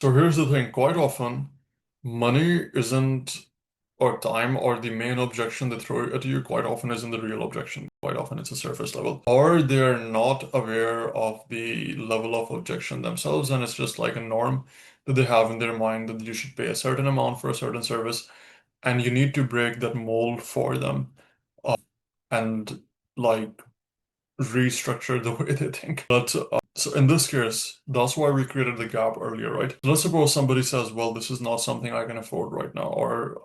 So here's the thing, quite often money isn't or time or the main objection they throw at you quite often isn't the real objection. Quite often it's a surface level. Or they're not aware of the level of objection themselves and it's just like a norm that they have in their mind that you should pay a certain amount for a certain service and you need to break that mold for them and like restructure the way they think. But so in this case, that's why we created the gap earlier, right? So let's suppose somebody says, well, this is not something I can afford right now, or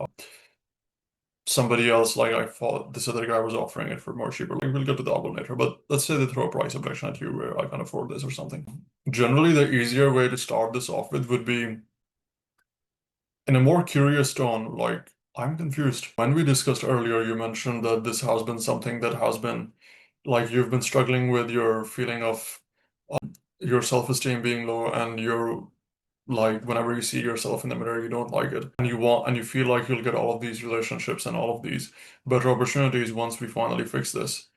somebody else, like I thought this other guy was offering it for more cheaper. Like we'll get to that one later, but let's say they throw a price objection at you where I can afford this or something. Generally, the easier way to start this off with would be in a more curious tone, like, I'm confused. When we discussed earlier, you mentioned that this has been something that has been like you've been struggling with your feeling of your self-esteem being low and you're like whenever you see yourself in the mirror you don't like it and you want and you feel like you'll get all of these relationships and all of these better opportunities once we finally fix this.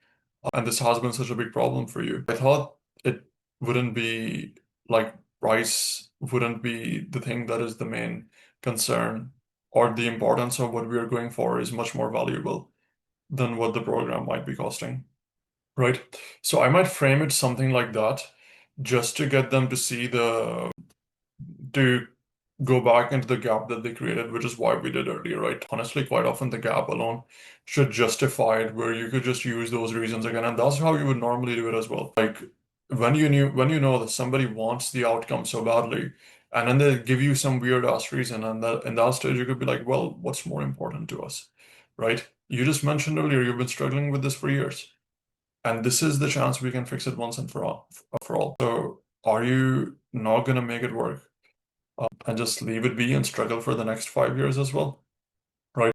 And this has been such a big problem for you. I thought it wouldn't be like price wouldn't be the thing that is the main concern, or the importance of what we are going for is much more valuable than what the program might be costing. Right. So I might frame it something like that just to get them to see to go back into the gap that they created, which is why we did earlier, right? Honestly, quite often the gap alone should justify it where you could just use those reasons again. And that's how you would normally do it as well. Like when you know that somebody wants the outcome so badly, and then they give you some weird ass reason, and that in that stage you could be like, well, what's more important to us? Right? You just mentioned earlier you've been struggling with this for years. And this is the chance we can fix it once and for all. So are you not gonna make it work and just leave it be and struggle for the next 5 years as well? Right?